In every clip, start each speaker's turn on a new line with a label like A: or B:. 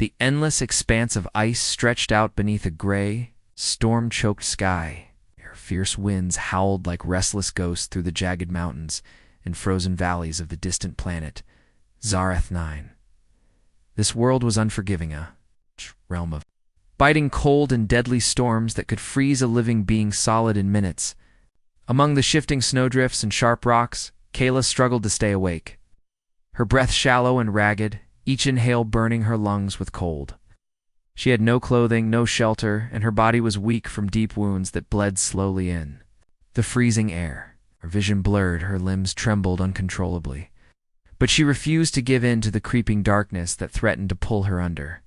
A: The endless expanse of ice stretched out beneath a gray, storm-choked sky. Fierce winds howled like restless ghosts through the jagged mountains and frozen valleys of the distant planet Zareth 9. This world was unforgiving, a realm of biting cold and deadly storms that could freeze a living being solid in minutes. Among the shifting snowdrifts and sharp rocks, Kayla struggled to stay awake. Her breath shallow and ragged, each inhale burning her lungs with cold. She had no clothing, no shelter, and her body was weak from deep wounds that bled slowly in. The freezing air. Her vision blurred, her limbs trembled uncontrollably. But she refused to give in to the creeping darkness that threatened to pull her under.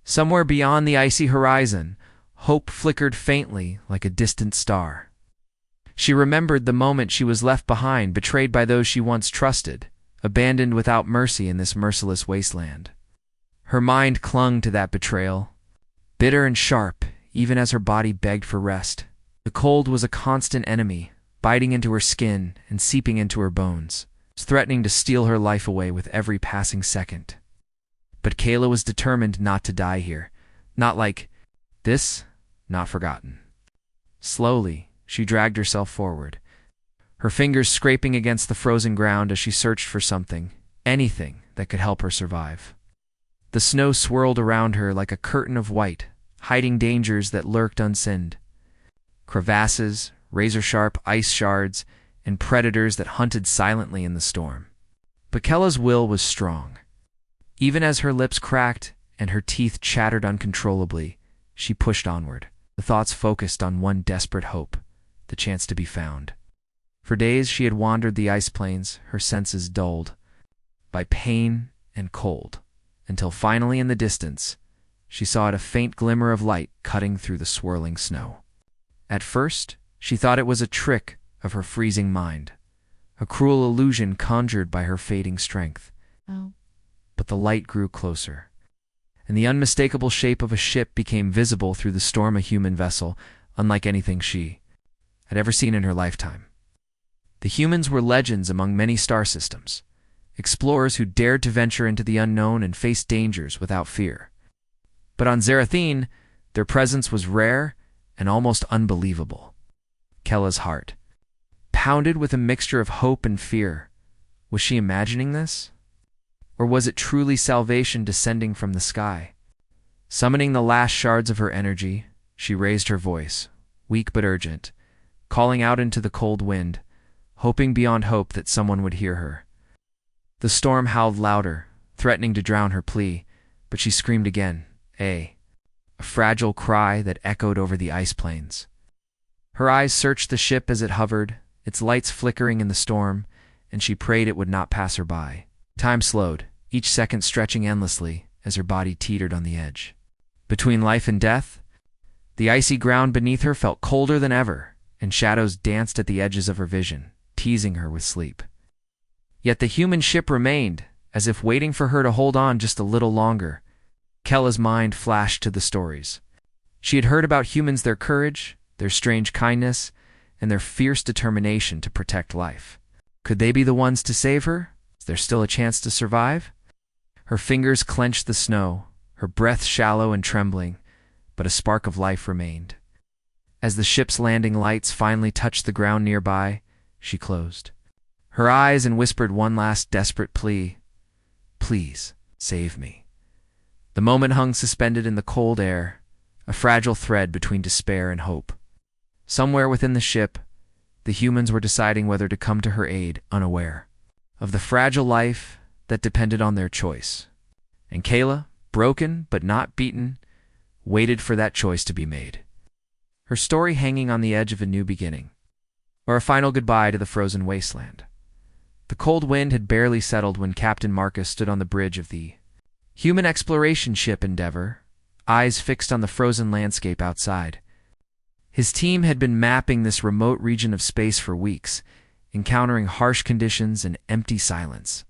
A: Somewhere beyond the icy horizon, hope flickered faintly like a distant star. She remembered the moment she was left behind, betrayed by those she once trusted, abandoned without mercy in this merciless wasteland. Her mind clung to that betrayal, bitter and sharp, even as her body begged for rest. The cold was a constant enemy, biting into her skin and seeping into her bones, threatening to steal her life away with every passing second. But Kayla was determined not to die here. Not like this, not forgotten. Slowly, she dragged herself forward, her fingers scraping against the frozen ground as she searched for something, anything that could help her survive. The snow swirled around her like a curtain of white, hiding dangers that lurked unseen. Crevasses, razor-sharp ice shards, and predators that hunted silently in the storm. But Kayla's will was strong. Even as her lips cracked and her teeth chattered uncontrollably, she pushed onward, the thoughts focused on one desperate hope, the chance to be found. For days she had wandered the ice plains, her senses dulled by pain and cold, until finally in the distance, she saw a faint glimmer of light cutting through the swirling snow. At first, she thought it was a trick of her freezing mind, a cruel illusion conjured by her fading strength. But the light grew closer, and the unmistakable shape of a ship became visible through the storm, a human vessel, unlike anything she had ever seen in her lifetime. The humans were legends among many star systems, explorers who dared to venture into the unknown and face dangers without fear. But on Zarathine, their presence was rare and almost unbelievable. Kayla's heart pounded with a mixture of hope and fear. Was she imagining this? Or was it truly salvation descending from the sky? Summoning the last shards of her energy, she raised her voice, weak but urgent, calling out into the cold wind, hoping beyond hope that someone would hear her. The storm howled louder, threatening to drown her plea, but she screamed again, a fragile cry that echoed over the ice plains. Her eyes searched the ship as it hovered, its lights flickering in the storm, and she prayed it would not pass her by. Time slowed, each second stretching endlessly as her body teetered on the edge. Between life and death, the icy ground beneath her felt colder than ever, and shadows danced at the edges of her vision, teasing her with sleep. Yet the human ship remained, as if waiting for her to hold on just a little longer. Kayla's mind flashed to the stories. She had heard about humans, their courage, their strange kindness, and their fierce determination to protect life. Could they be the ones to save her? Is there still a chance to survive? Her fingers clenched the snow, her breath shallow and trembling, but a spark of life remained. As the ship's landing lights finally touched the ground nearby, she closed her eyes and whispered one last desperate plea. Please, save me. The moment hung suspended in the cold air, a fragile thread between despair and hope. Somewhere within the ship, the humans were deciding whether to come to her aid, unaware of the fragile life that depended on their choice. And Kayla, broken but not beaten, waited for that choice to be made. Her story hanging on the edge of a new beginning, or a final goodbye to the frozen wasteland. The cold wind had barely settled when Captain Marcus stood on the bridge of the human exploration ship Endeavor, eyes fixed on the frozen landscape outside. His team had been mapping this remote region of space for weeks, encountering harsh conditions and empty silence.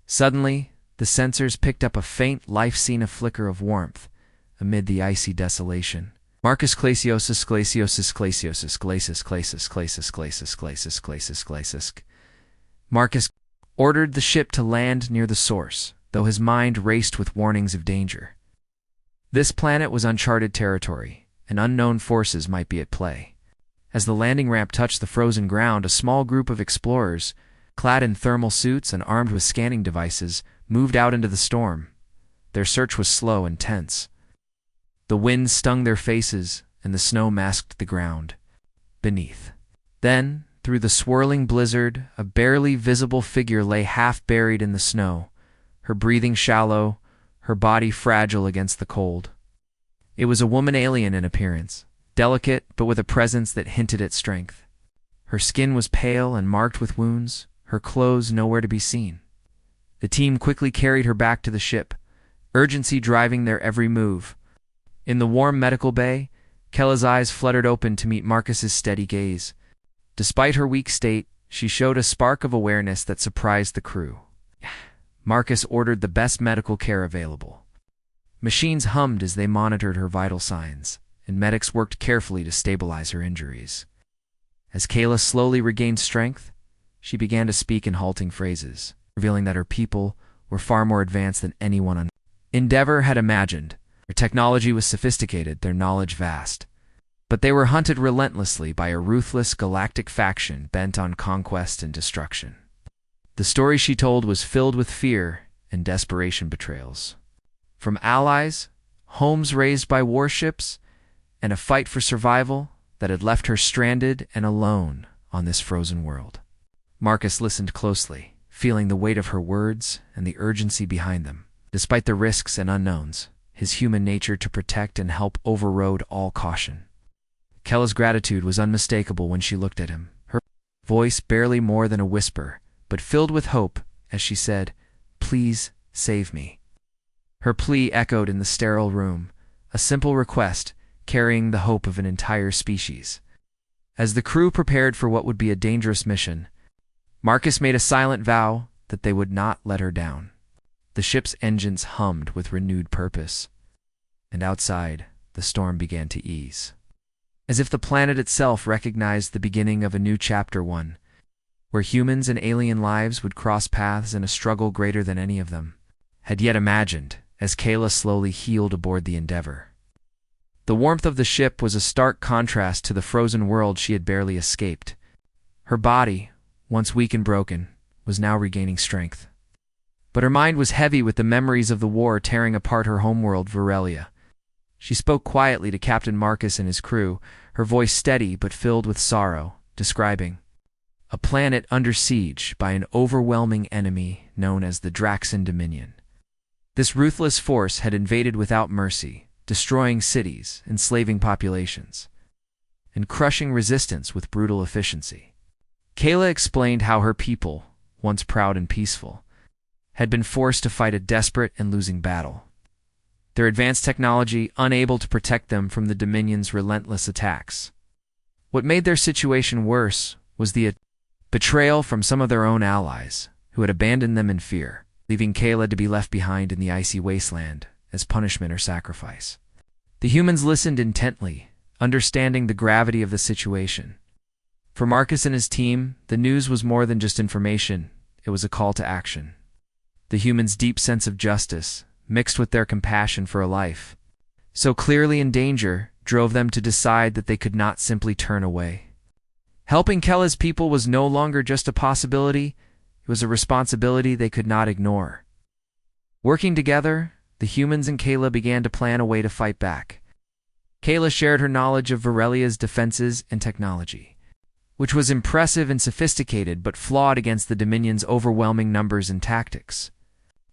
A: Suddenly, the sensors picked up a faint, life-seen flicker of warmth amid the icy desolation. Marcus Glacios. Marcus ordered the ship to land near the source, though his mind raced with warnings of danger. This planet was uncharted territory, and unknown forces might be at play. As the landing ramp touched the frozen ground, a small group of explorers, clad in thermal suits and armed with scanning devices, moved out into the storm. Their search was slow and tense. The wind stung their faces, and the snow masked the ground beneath. Then, through the swirling blizzard, a barely visible figure lay half buried in the snow, her breathing shallow, her body fragile against the cold. It was a woman alien in appearance, delicate but with a presence that hinted at strength. Her skin was pale and marked with wounds, her clothes nowhere to be seen. The team quickly carried her back to the ship, urgency driving their every move. In the warm medical bay, Kella's eyes fluttered open to meet Marcus's steady gaze. Despite her weak state, she showed a spark of awareness that surprised the crew. Marcus ordered the best medical care available. Machines hummed as they monitored her vital signs, and medics worked carefully to stabilize her injuries. As Kayla slowly regained strength, she began to speak in halting phrases, revealing that her people were far more advanced than anyone on Endeavor had imagined. Their technology was sophisticated, their knowledge vast. But they were hunted relentlessly by a ruthless galactic faction bent on conquest and destruction. The story she told was filled with fear and desperation betrayals. From allies, homes razed by warships, and a fight for survival that had left her stranded and alone on this frozen world. Marcus listened closely, feeling the weight of her words and the urgency behind them. Despite the risks and unknowns, his human nature to protect and help overrode all caution. Kella's gratitude was unmistakable when she looked at him, her voice barely more than a whisper, but filled with hope as she said, "Please save me." Her plea echoed in the sterile room, a simple request carrying the hope of an entire species. As the crew prepared for what would be a dangerous mission, Marcus made a silent vow that they would not let her down. The ship's engines hummed with renewed purpose, and outside, the storm began to ease. As if the planet itself recognized the beginning of a new chapter 1, where humans and alien lives would cross paths in a struggle greater than any of them had yet imagined, as Kayla slowly heeled aboard the Endeavor. The warmth of the ship was a stark contrast to the frozen world she had barely escaped. Her body, once weak and broken, was now regaining strength. But her mind was heavy with the memories of the war tearing apart her homeworld, Varelia. She spoke quietly to Captain Marcus and his crew, her voice steady but filled with sorrow, describing a planet under siege by an overwhelming enemy known as the Draxan Dominion. This ruthless force had invaded without mercy, destroying cities, enslaving populations, and crushing resistance with brutal efficiency. Kayla explained how her people, once proud and peaceful, had been forced to fight a desperate and losing battle. Their advanced technology unable to protect them from the Dominion's relentless attacks. What made their situation worse was the betrayal from some of their own allies, who had abandoned them in fear, leaving Kayla to be left behind in the icy wasteland as punishment or sacrifice. The humans listened intently, understanding the gravity of the situation. For Marcus and his team, the news was more than just information, it was a call to action. The humans' deep sense of justice, mixed with their compassion for a life so clearly in danger, drove them to decide that they could not simply turn away. Helping Kella's people was no longer just a possibility, it was a responsibility they could not ignore. Working together, the humans and Kayla began to plan a way to fight back. Kayla shared her knowledge of Varelia's defenses and technology, which was impressive and sophisticated but flawed against the Dominion's overwhelming numbers and tactics.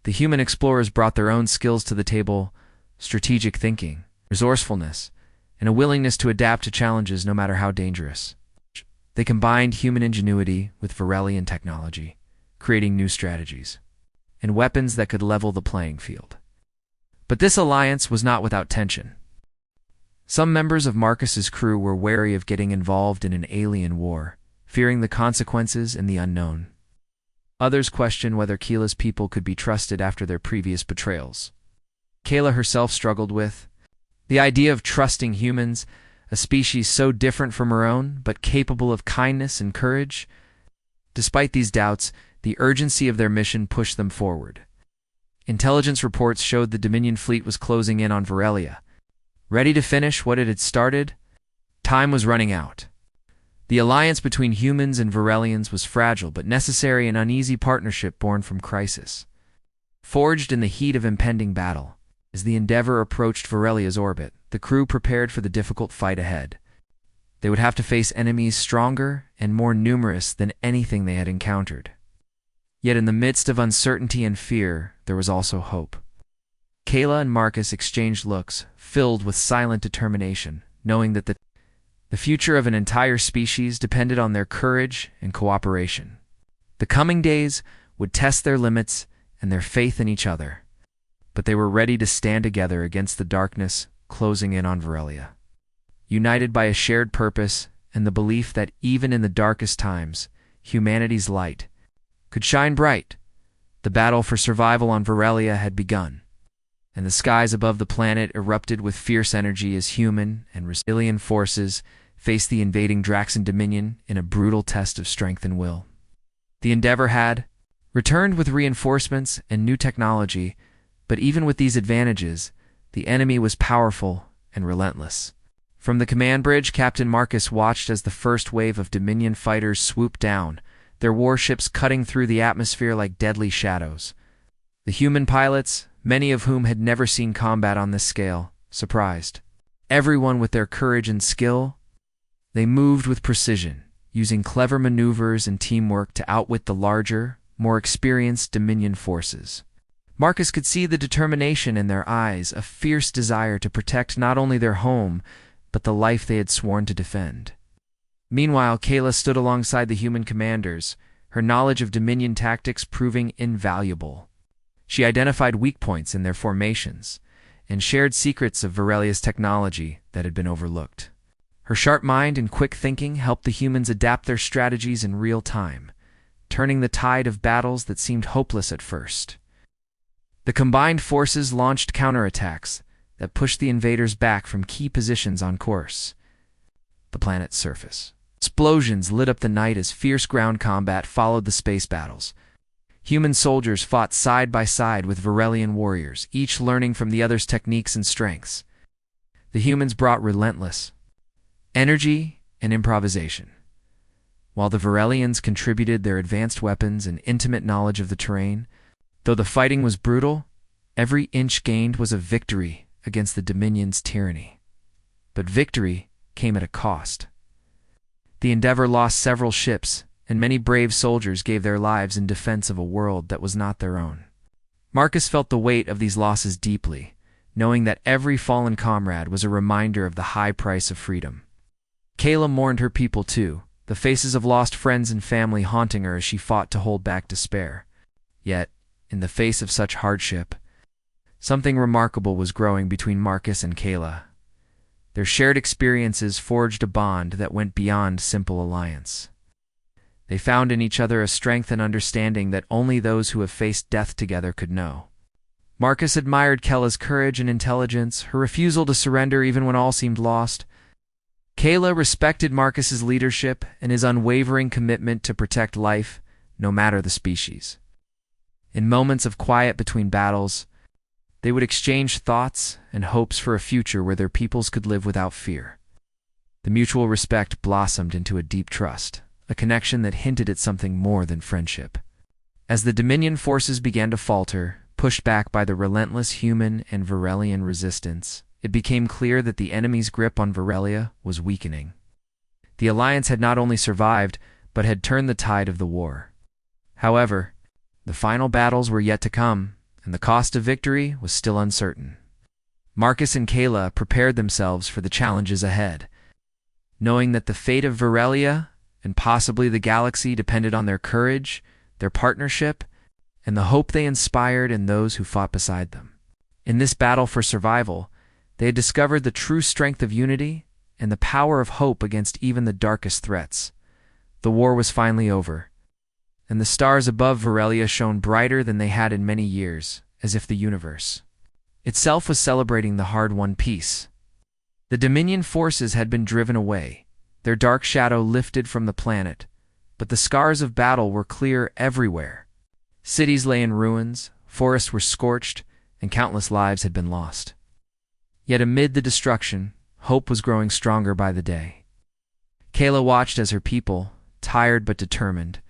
A: The human explorers brought their own skills to the table, strategic thinking, resourcefulness, and a willingness to adapt to challenges no matter how dangerous. They combined human ingenuity with Varelian technology, creating new strategies and weapons that could level the playing field. But this alliance was not without tension. Some members of Marcus's crew were wary of getting involved in an alien war, fearing the consequences and the unknown. Others questioned whether Kayla's people could be trusted after their previous betrayals. Kayla herself struggled with the idea of trusting humans, a species so different from her own, but capable of kindness and courage. Despite these doubts, the urgency of their mission pushed them forward. Intelligence reports showed the Dominion fleet was closing in on Varelia. Ready to finish what it had started? Time was running out. The alliance between humans and Varelians was fragile but necessary, an uneasy partnership born from crisis. Forged in the heat of impending battle, as the Endeavour approached Varelia's orbit, the crew prepared for the difficult fight ahead. They would have to face enemies stronger and more numerous than anything they had encountered. Yet in the midst of uncertainty and fear, there was also hope. Kayla and Marcus exchanged looks, filled with silent determination, knowing that the future of an entire species depended on their courage and cooperation. The coming days would test their limits and their faith in each other, but they were ready to stand together against the darkness closing in on Varelia. United by a shared purpose and the belief that even in the darkest times, humanity's light could shine bright, the battle for survival on Varelia had begun, and the skies above the planet erupted with fierce energy as human and Resilian forces faced the invading Draxan Dominion in a brutal test of strength and will. The Endeavour had returned with reinforcements and new technology, but even with these advantages, the enemy was powerful and relentless. From the command bridge, Captain Marcus watched as the first wave of Dominion fighters swooped down, their warships cutting through the atmosphere like deadly shadows. The human pilots, many of whom had never seen combat on this scale, surprised everyone with their courage and skill. They moved with precision, using clever maneuvers and teamwork to outwit the larger, more experienced Dominion forces. Marcus could see the determination in their eyes, a fierce desire to protect not only their home, but the life they had sworn to defend. Meanwhile, Kayla stood alongside the human commanders, her knowledge of Dominion tactics proving invaluable. She identified weak points in their formations, and shared secrets of Varelia's technology that had been overlooked. Her sharp mind and quick thinking helped the humans adapt their strategies in real time, turning the tide of battles that seemed hopeless at first. The combined forces launched counterattacks that pushed the invaders back from key positions on course. The planet's surface. Explosions lit up the night as fierce ground combat followed the space battles. Human soldiers fought side by side with Varelian warriors, each learning from the other's techniques and strengths. The humans brought relentless energy and improvisation, while the Varelians contributed their advanced weapons and intimate knowledge of the terrain. Though the fighting was brutal, every inch gained was a victory against the Dominion's tyranny. But victory came at a cost. The Endeavour lost several ships, and many brave soldiers gave their lives in defense of a world that was not their own. Marcus felt the weight of these losses deeply, knowing that every fallen comrade was a reminder of the high price of freedom. Kayla mourned her people too, the faces of lost friends and family haunting her as she fought to hold back despair. Yet, in the face of such hardship, something remarkable was growing between Marcus and Kayla. Their shared experiences forged a bond that went beyond simple alliance. They found in each other a strength and understanding that only those who have faced death together could know. Marcus admired Kayla's courage and intelligence, her refusal to surrender even when all seemed lost. Kayla respected Marcus's leadership and his unwavering commitment to protect life, no matter the species. In moments of quiet between battles, they would exchange thoughts and hopes for a future where their peoples could live without fear. The mutual respect blossomed into a deep trust, a connection that hinted at something more than friendship. As the Dominion forces began to falter, pushed back by the relentless human and Varelian resistance, it became clear that the enemy's grip on Varelia was weakening. The alliance had not only survived, but had turned the tide of the war. However, the final battles were yet to come, and the cost of victory was still uncertain. Marcus and Kayla prepared themselves for the challenges ahead, knowing that the fate of Varelia and possibly the galaxy depended on their courage, their partnership, and the hope they inspired in those who fought beside them. In this battle for survival, they had discovered the true strength of unity and the power of hope against even the darkest threats. The war was finally over, and the stars above Varelia shone brighter than they had in many years, as if the universe itself was celebrating the hard-won peace. The Dominion forces had been driven away, their dark shadow lifted from the planet, but the scars of battle were clear everywhere. Cities lay in ruins, forests were scorched, and countless lives had been lost. Yet amid the destruction, hope was growing stronger by the day. Kayla watched as her people, tired but determined,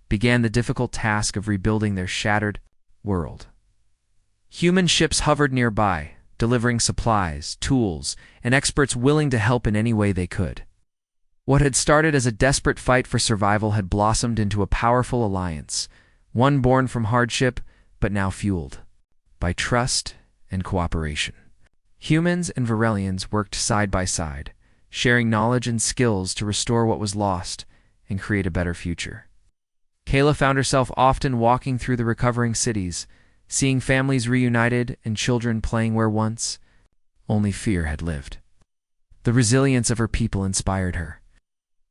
A: began the difficult task of rebuilding their shattered world. Human ships hovered nearby, delivering supplies, tools, and experts willing to help in any way they could. What had started as a desperate fight for survival had blossomed into a powerful alliance, one born from hardship, but now fueled by trust and cooperation. Humans and Varelians worked side by side, sharing knowledge and skills to restore what was lost and create a better future. Kayla found herself often walking through the recovering cities, seeing families reunited and children playing where once only fear had lived. The resilience of her people inspired her,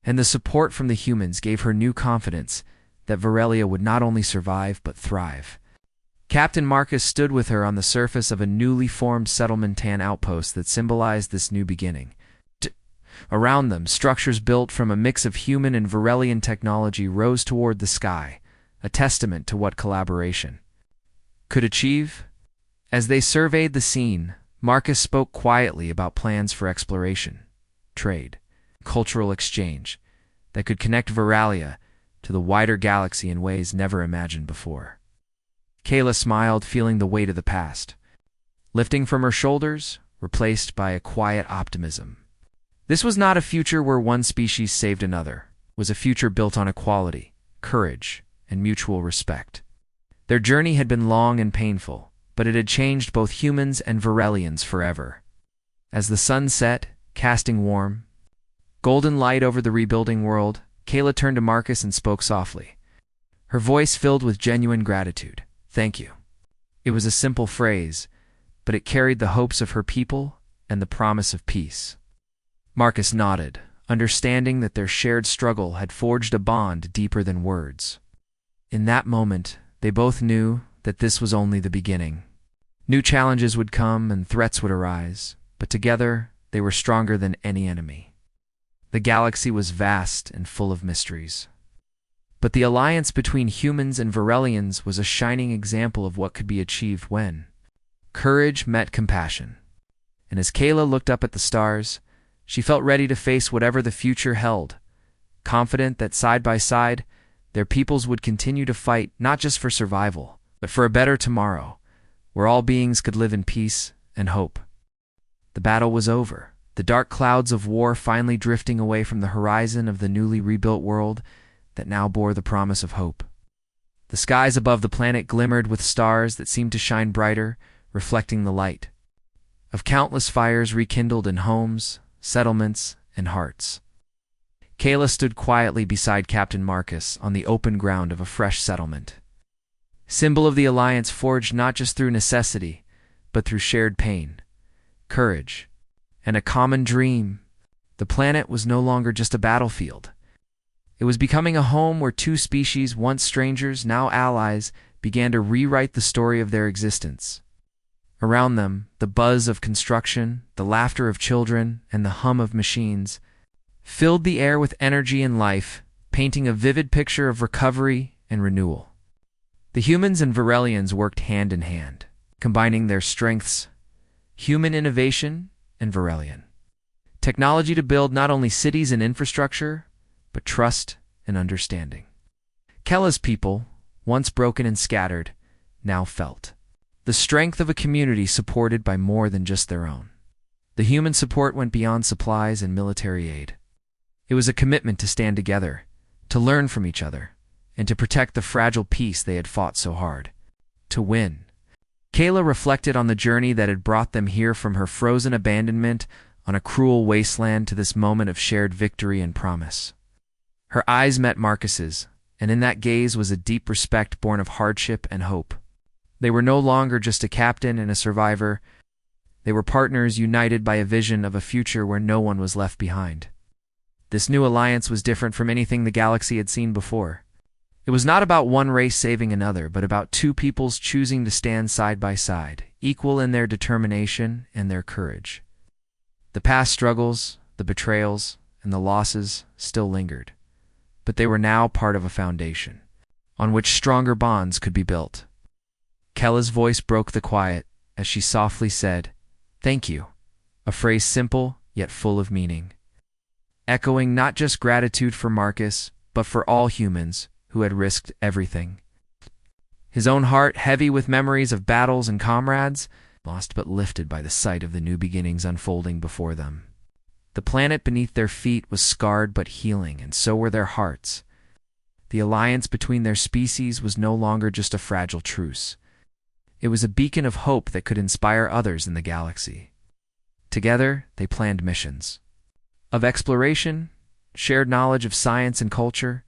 A: and the support from the humans gave her new confidence that Varelia would not only survive but thrive. Captain Marcus stood with her on the surface of a newly formed settlementan outpost that symbolized this new beginning. Around them, structures built from a mix of human and Varelian technology rose toward the sky, a testament to what collaboration could achieve. As they surveyed the scene, Marcus spoke quietly about plans for exploration, trade, cultural exchange that could connect Varelia to the wider galaxy in ways never imagined before. Kayla smiled, feeling the weight of the past lifting from her shoulders, replaced by a quiet optimism. This was not a future where one species saved another. It was a future built on equality, courage, and mutual respect. Their journey had been long and painful, but it had changed both humans and Varelians forever. As the sun set, casting warm, golden light over the rebuilding world, Kayla turned to Marcus and spoke softly, her voice filled with genuine gratitude. "Thank you." It was a simple phrase, but it carried the hopes of her people and the promise of peace. Marcus nodded, understanding that their shared struggle had forged a bond deeper than words. In that moment, they both knew that this was only the beginning. New challenges would come and threats would arise, but together they were stronger than any enemy. The galaxy was vast and full of mysteries. But the alliance between humans and Varelians was a shining example of what could be achieved when courage met compassion. And as Kayla looked up at the stars, she felt ready to face whatever the future held, confident that side by side, their peoples would continue to fight not just for survival, but for a better tomorrow, where all beings could live in peace and hope. The battle was over, the dark clouds of war finally drifting away from the horizon of the newly rebuilt world that now bore the promise of hope. The skies above the planet glimmered with stars that seemed to shine brighter, reflecting the light of countless fires rekindled in homes, settlements, and hearts. Kayla stood quietly beside Captain Marcus on the open ground of a fresh settlement, symbol of the alliance forged not just through necessity, but through shared pain, courage, and a common dream. The planet was no longer just a battlefield. It was becoming a home where two species, once strangers, now allies, began to rewrite the story of their existence. Around them, the buzz of construction, the laughter of children, and the hum of machines filled the air with energy and life, painting a vivid picture of recovery and renewal. The humans and Varelians worked hand in hand, combining their strengths, human innovation and Varelian technology to build not only cities and infrastructure, but trust and understanding. Kayla's people, once broken and scattered, now felt the strength of a community supported by more than just their own. The human support went beyond supplies and military aid. It was a commitment to stand together, to learn from each other, and to protect the fragile peace they had fought so hard to win. Kayla reflected on the journey that had brought them here, from her frozen abandonment on a cruel wasteland to this moment of shared victory and promise. Her eyes met Marcus's, and in that gaze was a deep respect born of hardship and hope. They were no longer just a captain and a survivor. They were partners united by a vision of a future where no one was left behind. This new alliance was different from anything the galaxy had seen before. It was not about one race saving another, but about two peoples choosing to stand side by side, equal in their determination and their courage. The past struggles, the betrayals, and the losses still lingered, but they were now part of a foundation on which stronger bonds could be built. Kella's voice broke the quiet as she softly said, "Thank you," a phrase simple yet full of meaning, echoing not just gratitude for Marcus, but for all humans who had risked everything. His own heart, heavy with memories of battles and comrades, lost but lifted by the sight of the new beginnings unfolding before them. The planet beneath their feet was scarred but healing, and so were their hearts. The alliance between their species was no longer just a fragile truce. It was a beacon of hope that could inspire others in the galaxy. Together, they planned missions of exploration, shared knowledge of science and culture,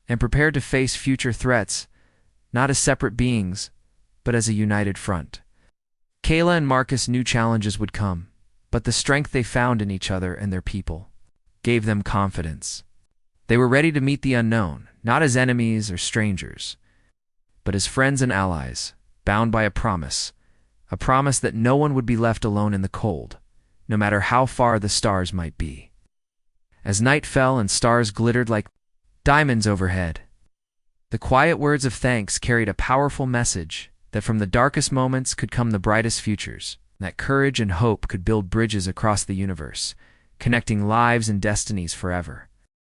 A: and prepared to face future threats, not as separate beings, but as a united front. Kayla and Marcus knew challenges would come, but the strength they found in each other and their people gave them confidence. They were ready to meet the unknown, not as enemies or strangers, but as friends and allies, bound by a promise that no one would be left alone in the cold, no matter how far the stars might be. As night fell and stars glittered like diamonds overhead, the quiet words of thanks carried a powerful message that from the darkest moments could come the brightest futures, that courage and hope could build bridges across the universe, connecting lives and destinies forever.